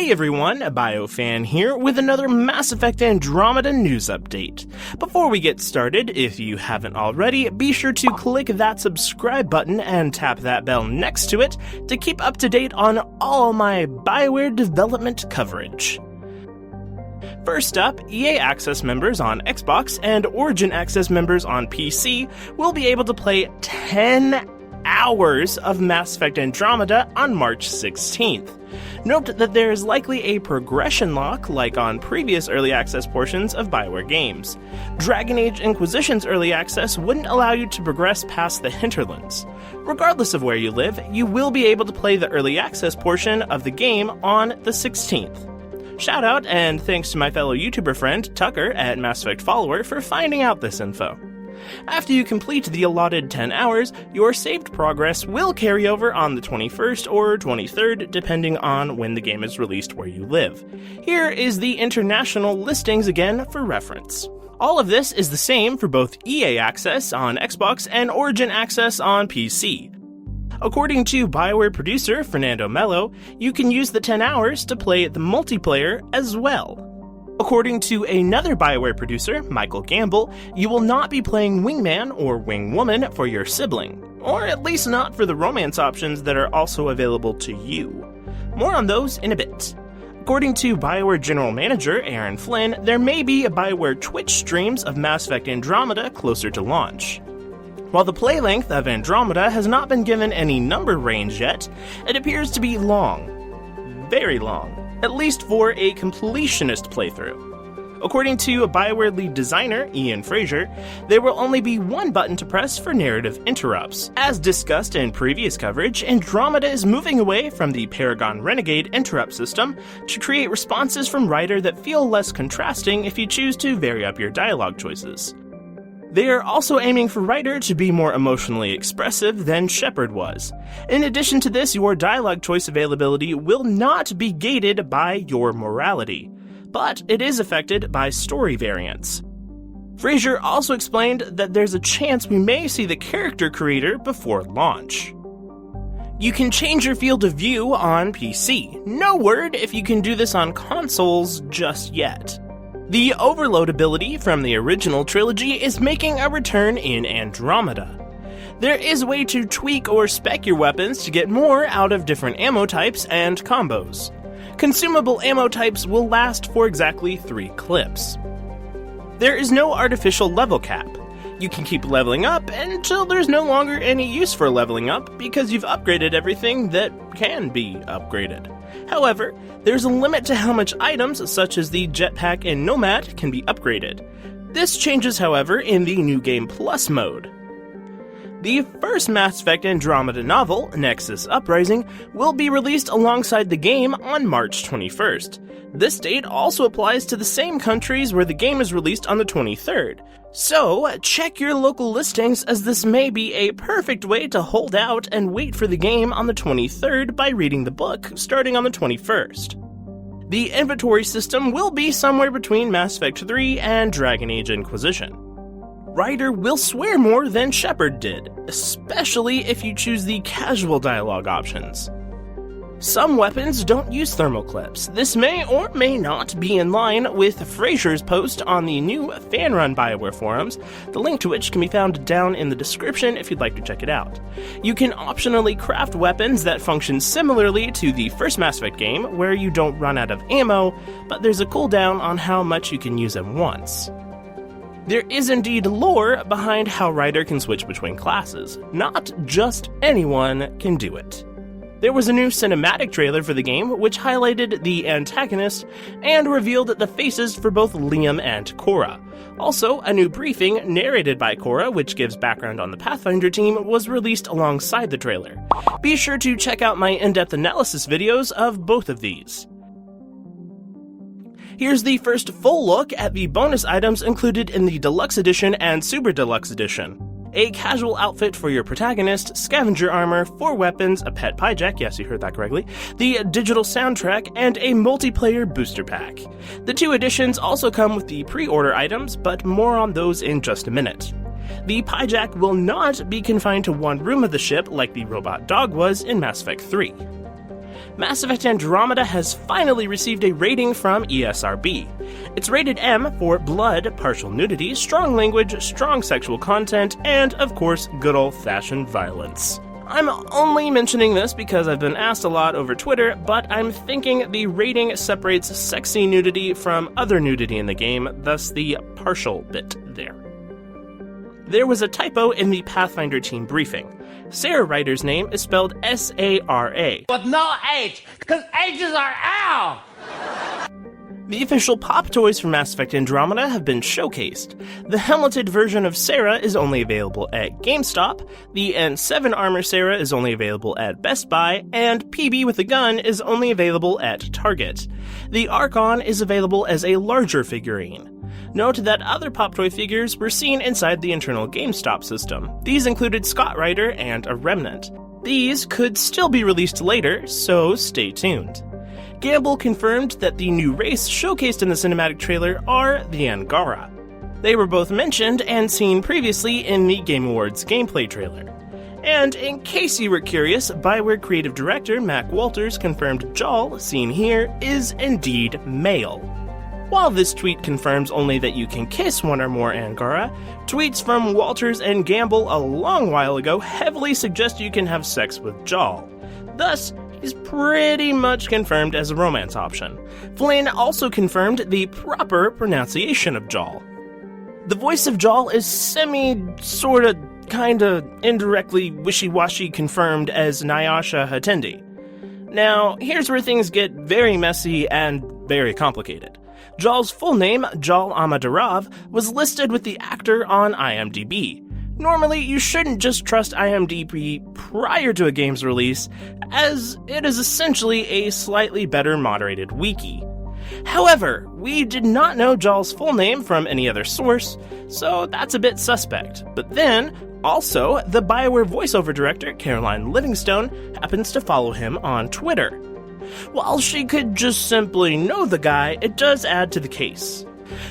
Hey everyone, BioFan here with another Mass Effect Andromeda news update. Before we get started, if you haven't already, be sure to click that subscribe button and tap that bell next to it to keep up to date on all my BioWare development coverage. First up, EA Access members on Xbox and Origin Access members on PC will be able to play 10 hours of Mass Effect Andromeda on March 16th. Note that there is likely a progression lock, like on previous early access portions of BioWare games. Dragon Age Inquisition's early access wouldn't allow you to progress past the hinterlands. Regardless of where you live, you will be able to play the early access portion of the game on the 16th. Shout out and thanks to my fellow YouTuber friend Tucker at Mass Effect Follower for finding out this info. After you complete the allotted 10 hours, your saved progress will carry over on the 21st or 23rd, depending on when the game is released where you live. Here is the international listings again for reference. All of this is the same for both EA Access on Xbox and Origin Access on PC. According to BioWare producer Fernando Mello, you can use the 10 hours to play the multiplayer as well. According to another BioWare producer, Michael Gamble, you will not be playing Wingman or Wingwoman for your sibling, or at least not for the romance options that are also available to you. More on those in a bit. According to BioWare General Manager Aaron Flynn, there may be BioWare Twitch streams of Mass Effect Andromeda closer to launch. While the play length of Andromeda has not been given any number range yet, it appears to be long. Very long. At least for a completionist playthrough. According to a BioWare lead designer, Ian Fraser, there will only be one button to press for narrative interrupts. As discussed in previous coverage, Andromeda is moving away from the Paragon Renegade interrupt system to create responses from Ryder that feel less contrasting if you choose to vary up your dialogue choices. They are also aiming for Ryder to be more emotionally expressive than Shepard was. In addition to this, your dialogue choice availability will not be gated by your morality, but it is affected by story variants. Fraser also explained that there's a chance we may see the character creator before launch. You can change your field of view on PC. No word if you can do this on consoles just yet. The overload ability from the original trilogy is making a return in Andromeda. There is a way to tweak or spec your weapons to get more out of different ammo types and combos. Consumable ammo types will last for exactly 3 clips. There is no artificial level cap. You can keep leveling up until there's no longer any use for leveling up because you've upgraded everything that can be upgraded. However, there's a limit to how much items, such as the jetpack and nomad, can be upgraded. This changes, however, in the New Game Plus mode. The first Mass Effect Andromeda novel, Nexus Uprising, will be released alongside the game on March 21st. This date also applies to the same countries where the game is released on the 23rd. So, check your local listings as this may be a perfect way to hold out and wait for the game on the 23rd by reading the book starting on the 21st. The inventory system will be somewhere between Mass Effect 3 and Dragon Age Inquisition. Ryder will swear more than Shepard did, especially if you choose the casual dialogue options. Some weapons don't use thermal clips. This may or may not be in line with Fraser's post on the new fan-run BioWare forums, the link to which can be found down in the description if you'd like to check it out. You can optionally craft weapons that function similarly to the first Mass Effect game, where you don't run out of ammo, but there's a cooldown on how much you can use them once. There is indeed lore behind how Ryder can switch between classes. Not just anyone can do it. There was a new cinematic trailer for the game which highlighted the Antagonist and revealed the faces for both Liam and Cora. Also, a new briefing narrated by Cora, which gives background on the Pathfinder team, was released alongside the trailer. Be sure to check out my in-depth analysis videos of both of these. Here's the first full look at the bonus items included in the Deluxe Edition and Super Deluxe Edition. A casual outfit for your protagonist, scavenger armor, 4 weapons, a pet pyjack, yes you heard that correctly, the digital soundtrack, and a multiplayer booster pack. The 2 editions also come with the pre-order items, but more on those in just a minute. The pyjack will not be confined to one room of the ship like the robot dog was in Mass Effect 3. Mass Effect Andromeda has finally received a rating from ESRB. It's rated M for blood, partial nudity, strong language, strong sexual content, and, of course, good old-fashioned violence. I'm only mentioning this because I've been asked a lot over Twitter, but I'm thinking the rating separates sexy nudity from other nudity in the game, thus the partial bit there. There was a typo in the Pathfinder team briefing. Sarah Ryder's name is spelled S-A-R-A. With no H, because H's are out! The official pop toys for Mass Effect Andromeda have been showcased. The helmeted version of Sarah is only available at GameStop, the N7 armor Sarah is only available at Best Buy, and PB with a gun is only available at Target. The Archon is available as a larger figurine. Note that other pop toy figures were seen inside the internal GameStop system. These included Scott Ryder and a Remnant. These could still be released later, so stay tuned. Gamble confirmed that the new race showcased in the cinematic trailer are the Angara. They were both mentioned and seen previously in the Game Awards gameplay trailer. And in case you were curious, BioWare creative director Mac Walters confirmed Jaal, seen here, is indeed male. While this tweet confirms only that you can kiss one or more Angara, tweets from Walters and Gamble a long while ago heavily suggest you can have sex with Jaal. Thus, he's pretty much confirmed as a romance option. Flynn also confirmed the proper pronunciation of Jaal. The voice of Jaal is sorta, kinda, indirectly, wishy-washy confirmed as Nyasha Hatendi. Now, here's where things get very messy and very complicated. Jaal's full name, Jaal Amadarav, was listed with the actor on IMDb. Normally, you shouldn't just trust IMDb prior to a game's release, as it is essentially a slightly better moderated wiki. However, we did not know Jaal's full name from any other source, so that's a bit suspect. But then, also, the BioWare voiceover director, Caroline Livingstone, happens to follow him on Twitter. While she could just simply know the guy, it does add to the case.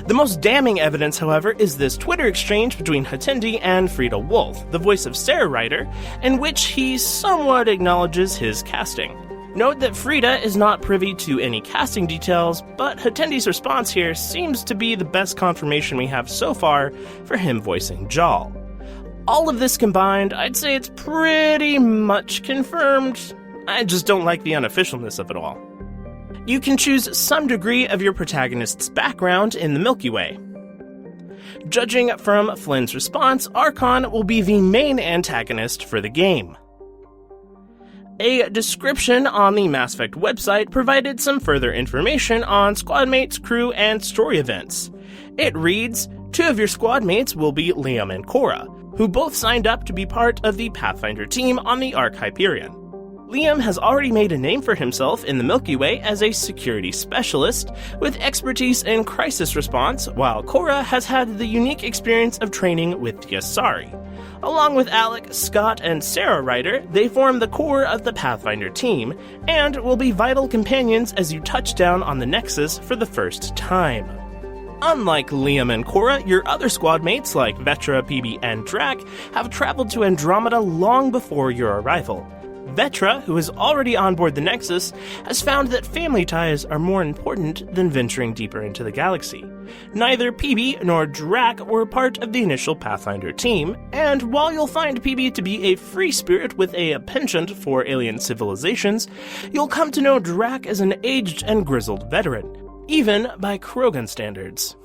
The most damning evidence, however, is this Twitter exchange between Hatendi and Frida Wolf, the voice of Sarah Ryder, in which he somewhat acknowledges his casting. Note that Frida is not privy to any casting details, but Hatendi's response here seems to be the best confirmation we have so far for him voicing Jaal. All of this combined, I'd say it's pretty much confirmed. I just don't like the unofficialness of it all. You can choose some degree of your protagonist's background in the Milky Way. Judging from Flynn's response, Archon will be the main antagonist for the game. A description on the Mass Effect website provided some further information on Squadmates, crew, and story events. It reads, 2 of your Squadmates will be Liam and Cora, who both signed up to be part of the Pathfinder team on the Ark Hyperion. Liam has already made a name for himself in the Milky Way as a security specialist, with expertise in crisis response, while Cora has had the unique experience of training with the Asari. Along with Alec, Scott, and Sarah Ryder, they form the core of the Pathfinder team, and will be vital companions as you touch down on the Nexus for the first time. Unlike Liam and Cora, your other squadmates like Vetra, PB, and Drac have traveled to Andromeda long before your arrival. Vetra, who is already on board the Nexus, has found that family ties are more important than venturing deeper into the galaxy. Neither PB nor Drac were part of the initial Pathfinder team, and while you'll find PB to be a free spirit with a penchant for alien civilizations, you'll come to know Drac as an aged and grizzled veteran, even by Krogan standards.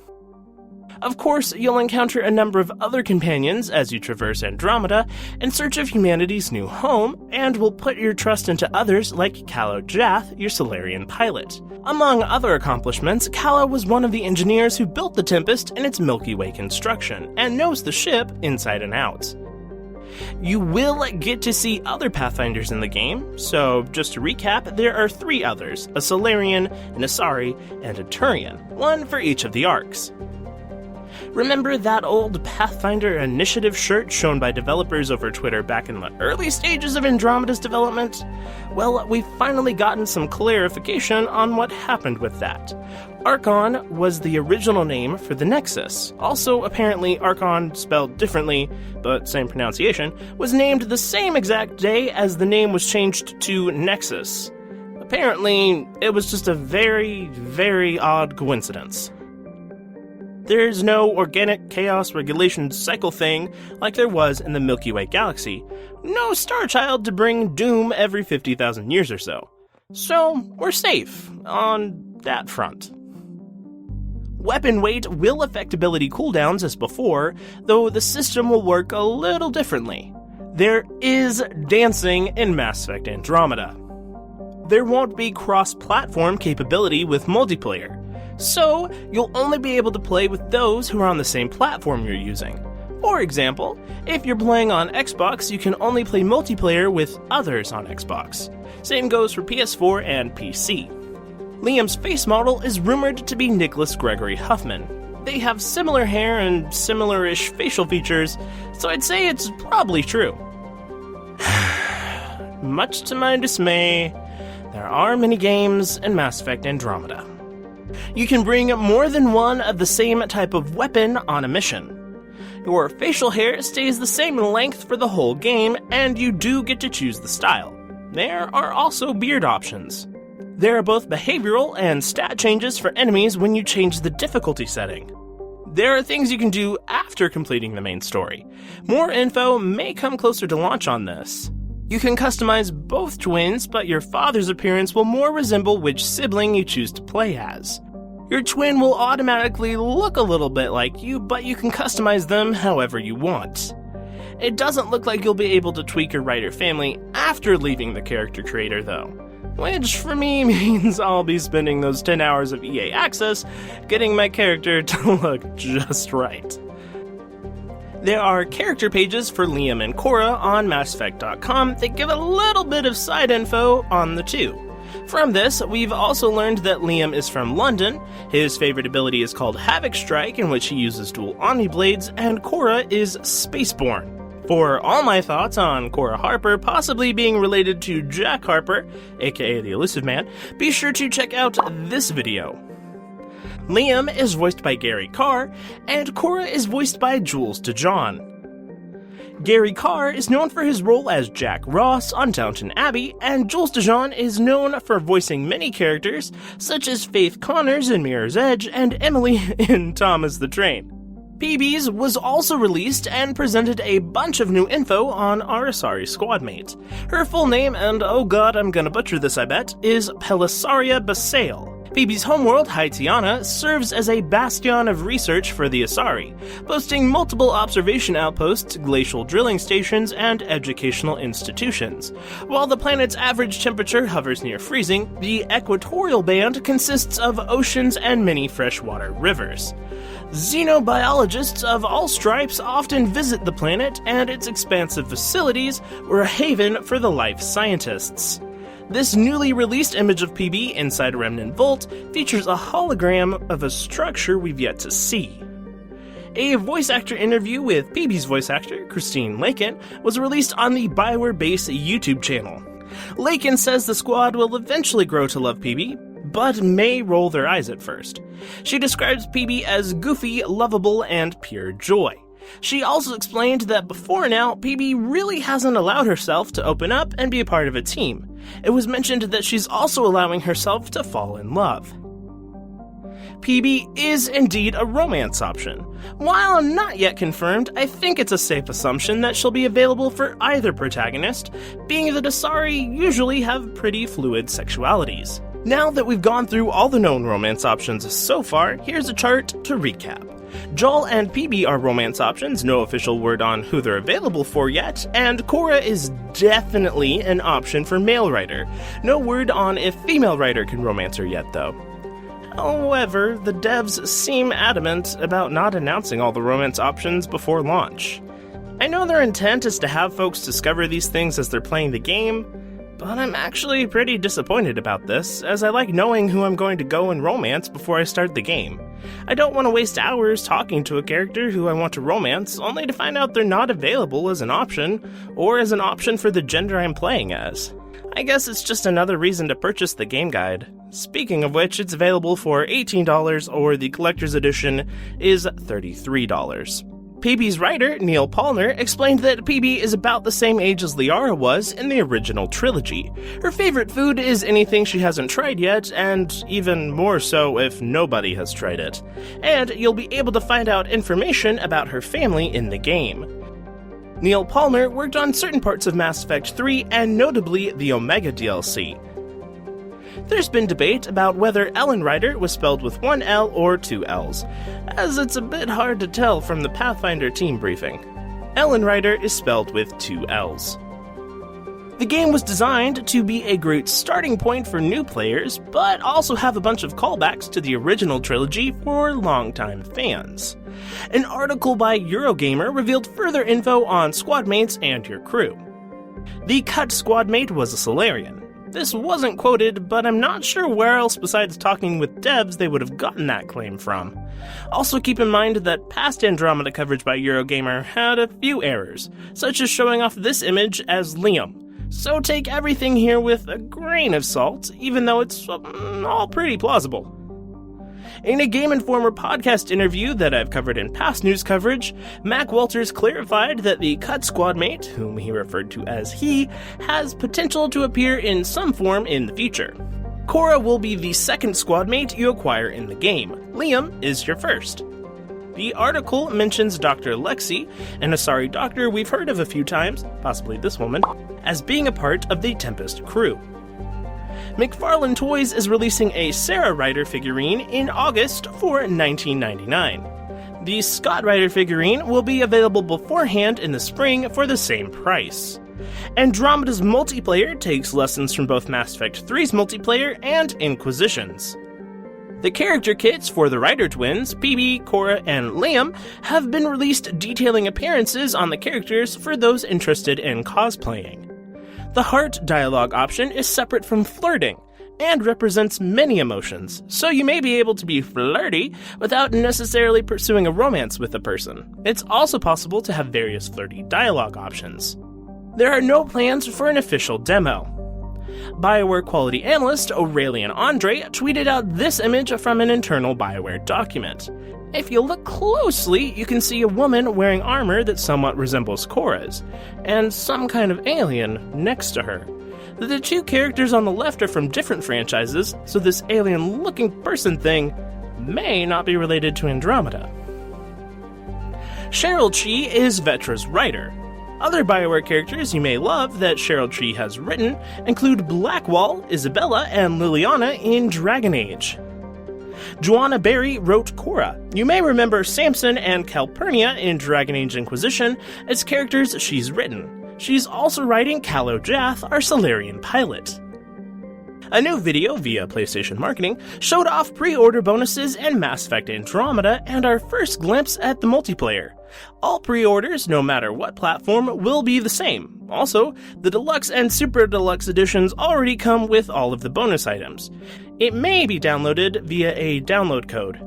Of course, you'll encounter a number of other companions as you traverse Andromeda in search of humanity's new home, and will put your trust into others like Calo Jath, your Solarian pilot. Among other accomplishments, Calo was one of the engineers who built the Tempest in its Milky Way construction, and knows the ship inside and out. You will get to see other Pathfinders in the game, so just to recap, there are 3 others, a Solarian, an Asari, and a Turian, one for each of the arcs. Remember that old Pathfinder Initiative shirt shown by developers over Twitter back in the early stages of Andromeda's development? Well, we've finally gotten some clarification on what happened with that. Archon was the original name for the Nexus. Also, apparently, Archon, spelled differently, but same pronunciation, was named the same exact day as the name was changed to Nexus. apparently, it was just a very, very odd coincidence. There's no organic chaos regulation cycle thing like there was in the Milky Way galaxy. No star child to bring doom every 50,000 years or so. So, we're safe on that front. Weapon weight will affect ability cooldowns as before, though the system will work a little differently. There is dancing in Mass Effect Andromeda. There won't be cross-platform capability with multiplayer, so you'll only be able to play with those who are on the same platform you're using. For example, if you're playing on Xbox, you can only play multiplayer with others on Xbox. Same goes for PS4 and PC. Liam's face model is rumored to be Nicholas Gregory Huffman. They have similar hair and similar-ish facial features, so I'd say it's probably true. Much to my dismay, there are many games in Mass Effect Andromeda. You can bring more than one of the same type of weapon on a mission. Your facial hair stays the same length for the whole game, and you do get to choose the style. There are also beard options. There are both behavioral and stat changes for enemies when you change the difficulty setting. There are things you can do after completing the main story. More info may come closer to launch on this. You can customize both twins, but your father's appearance will more resemble which sibling you choose to play as. Your twin will automatically look a little bit like you, but you can customize them however you want. It doesn't look like you'll be able to tweak your writer family after leaving the character creator though, which for me means I'll be spending those 10 hours of EA access getting my character to look just right. There are character pages for Liam and Cora on MassEffect.com that give a little bit of side info on the two. From this, we've also learned that Liam is from London, his favorite ability is called Havoc Strike, in which he uses dual Omni Blades, and Cora is Spaceborne. For all my thoughts on Cora Harper possibly being related to Jack Harper, aka the Elusive Man, be sure to check out this video. Liam is voiced by Gary Carr, and Cora is voiced by Jules DeJohn. Gary Carr is known for his role as Jack Ross on Downton Abbey, and Jules DeJohn is known for voicing many characters, such as Faith Connors in Mirror's Edge and Emily in Thomas the Train. PB's was also released and presented a bunch of new info on our Asari squadmate. Her full name, and oh god, I'm gonna butcher this I bet, is Pelisaria Basail. PB's homeworld, Haitiana, serves as a bastion of research for the Asari, boasting multiple observation outposts, glacial drilling stations, and educational institutions. While the planet's average temperature hovers near freezing, the equatorial band consists of oceans and many freshwater rivers. Xenobiologists of all stripes often visit the planet, and its expansive facilities were a haven for the life scientists. This newly released image of PB inside a Remnant Vault features a hologram of a structure we've yet to see. A voice actor interview with PB's voice actor, Christine Lakin, was released on the BioWare Base YouTube channel. Lakin says the squad will eventually grow to love PB, but may roll their eyes at first. She describes PB as goofy, lovable, and pure joy. She also explained that before now, PB really hasn't allowed herself to open up and be a part of a team. It was mentioned that she's also allowing herself to fall in love. PB is indeed a romance option. While not yet confirmed, I think it's a safe assumption that she'll be available for either protagonist, being that Asari usually have pretty fluid sexualities. Now that we've gone through all the known romance options so far, here's a chart to recap. Jol and PB are romance options, no official word on who they're available for yet, and Cora is definitely an option for male writer. No word on if female writer can romance her yet though. However, the devs seem adamant about not announcing all the romance options before launch. I know their intent is to have folks discover these things as they're playing the game, but I'm actually pretty disappointed about this, as I like knowing who I'm going to go and romance before I start the game. I don't want to waste hours talking to a character who I want to romance, only to find out they're not available as an option, or as an option for the gender I'm playing as. I guess it's just another reason to purchase the game guide. Speaking of which, it's available for $18 or the collector's edition is $33. PB's writer, Neil Paulner, explained that PB is about the same age as Liara was in the original trilogy. Her favorite food is anything she hasn't tried yet, and even more so if nobody has tried it. And you'll be able to find out information about her family in the game. Neil Paulner worked on certain parts of Mass Effect 3 and notably the Omega DLC. There's been debate about whether Ellen Ryder was spelled with one L or two L's, as it's a bit hard to tell from the Pathfinder team briefing. Ellen Ryder is spelled with two L's. The game was designed to be a great starting point for new players, but also have a bunch of callbacks to the original trilogy for longtime fans. An article by Eurogamer revealed further info on Squadmates and your crew. The cut Squadmate was a Solarian. This wasn't quoted, but I'm not sure where else besides talking with devs they would have gotten that claim from. Also keep in mind that past Andromeda coverage by Eurogamer had a few errors, such as showing off this image as Liam. So take everything here with a grain of salt, even though it's all pretty plausible. In a Game Informer podcast interview that I've covered in past news coverage, Mac Walters clarified that the cut Squadmate, whom he referred to as he, has potential to appear in some form in the future. Cora will be the second Squadmate you acquire in the game. Liam is your first. The article mentions Dr. Lexi, an Asari doctor we've heard of a few times, possibly this woman, as being a part of the Tempest crew. McFarlane Toys is releasing a Sarah Ryder figurine in August for $19.99. The Scott Ryder figurine will be available beforehand in the spring for the same price. Andromeda's multiplayer takes lessons from both Mass Effect 3's multiplayer and Inquisition's. The character kits for the Ryder twins, PB, Cora, and Liam, have been released detailing appearances on the characters for those interested in cosplaying. The heart dialogue option is separate from flirting, and represents many emotions, so you may be able to be flirty without necessarily pursuing a romance with a person. It's also possible to have various flirty dialogue options. There are no plans for an official demo. BioWare quality analyst Aurelian Andre tweeted out this image from an internal BioWare document. If you look closely, you can see a woman wearing armor that somewhat resembles Cora's, and some kind of alien next to her. The two characters on the left are from different franchises, so this alien-looking person thing may not be related to Andromeda. Cheryl Chi is Vetra's writer. Other BioWare characters you may love that Cheryl Chi has written include Blackwall, Isabella, and Liliana in Dragon Age. Joanna Berry wrote Cora. You may remember Samson and Calpurnia in Dragon Age Inquisition as characters she's written. She's also writing Calo Jath, our Solarian pilot. A new video via PlayStation Marketing showed off pre-order bonuses in Mass Effect Andromeda and our first glimpse at the multiplayer. All pre-orders, no matter what platform, will be the same. Also, the Deluxe and Super Deluxe editions already come with all of the bonus items. It may be downloaded via a download code.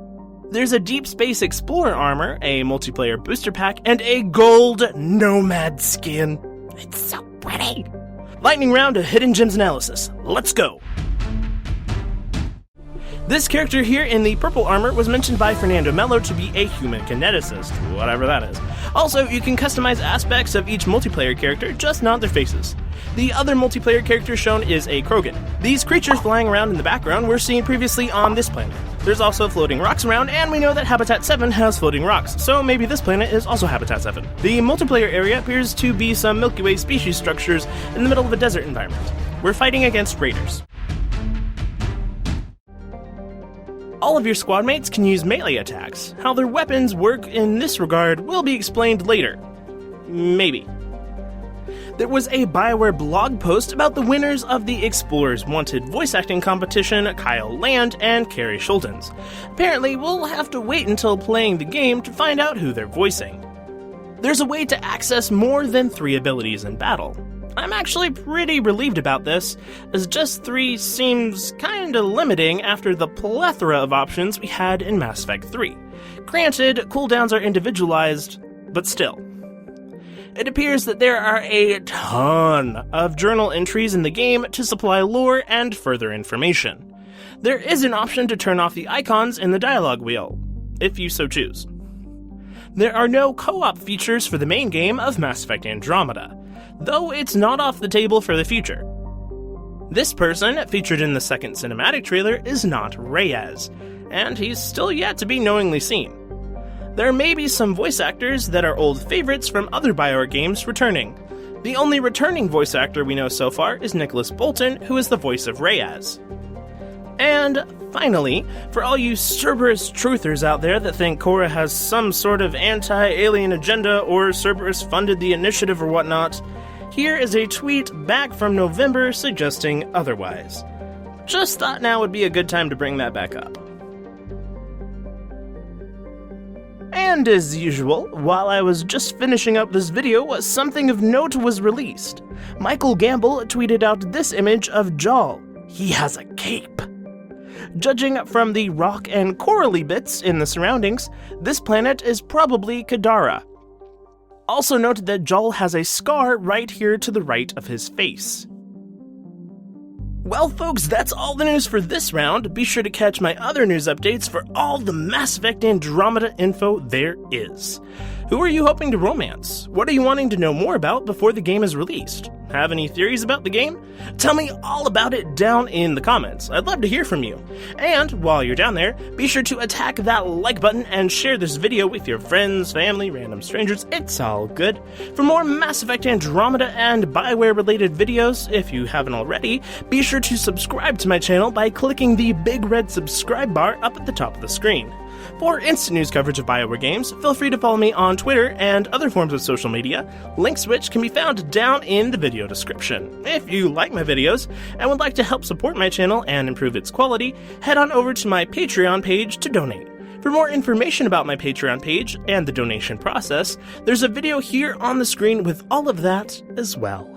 There's a Deep Space Explorer armor, a multiplayer booster pack, and a gold Nomad skin. It's so pretty! Lightning round of Hidden Gems analysis. Let's go! This character here in the purple armor was mentioned by Fernando Mello to be a human kineticist, whatever that is. Also, you can customize aspects of each multiplayer character, just not their faces. The other multiplayer character shown is a Krogan. These creatures flying around in the background were seen previously on this planet. There's also floating rocks around, and we know that Habitat 7 has floating rocks, so maybe this planet is also Habitat 7. The multiplayer area appears to be some Milky Way species structures in the middle of a desert environment. We're fighting against raiders. All of your squadmates can use melee attacks. How their weapons work in this regard will be explained later. Maybe. There was a BioWare blog post about the winners of the Explorers Wanted voice acting competition, Kyle Land and Carrie Schultens. Apparently, we'll have to wait until playing the game to find out who they're voicing. There's a way to access more than 3 abilities in battle. I'm actually pretty relieved about this, as just 3 seems kinda limiting after the plethora of options we had in Mass Effect 3. Granted, cooldowns are individualized, but still. It appears that there are a ton of journal entries in the game to supply lore and further information. There is an option to turn off the icons in the dialogue wheel, if you so choose. There are no co-op features for the main game of Mass Effect Andromeda, though it's not off the table for the future. This person, featured in the second cinematic trailer, is not Reyes, and he's still yet to be knowingly seen. There may be some voice actors that are old favorites from other BioWare games returning. The only returning voice actor we know so far is Nicholas Bolton, who is the voice of Reyes. And finally, for all you Cerberus truthers out there that think Cora has some sort of anti-alien agenda or Cerberus funded the initiative or whatnot, here is a tweet back from November suggesting otherwise. Just thought now would be a good time to bring that back up. And as usual, while I was just finishing up this video, something of note was released. Michael Gamble tweeted out this image of Jaal. He has a cape. Judging from the rock and corally bits in the surroundings, this planet is probably Kadara. Also note that Jaal has a scar right here to the right of his face. Well folks, that's all the news for this round. Be sure to catch my other news updates for all the Mass Effect Andromeda info there is. Who are you hoping to romance? What are you wanting to know more about before the game is released? Have any theories about the game? Tell me all about it down in the comments. I'd love to hear from you. And while you're down there, be sure to attack that like button and share this video with your friends, family, random strangers. It's all good. For more Mass Effect Andromeda and BioWare related videos, if you haven't already, be sure to subscribe to my channel by clicking the big red subscribe bar up at the top of the screen. For instant news coverage of BioWare games, feel free to follow me on Twitter and other forms of social media, links which can be found down in the video description. If you like my videos and would like to help support my channel and improve its quality, head on over to my Patreon page to donate. For more information about my Patreon page and the donation process, there's a video here on the screen with all of that as well.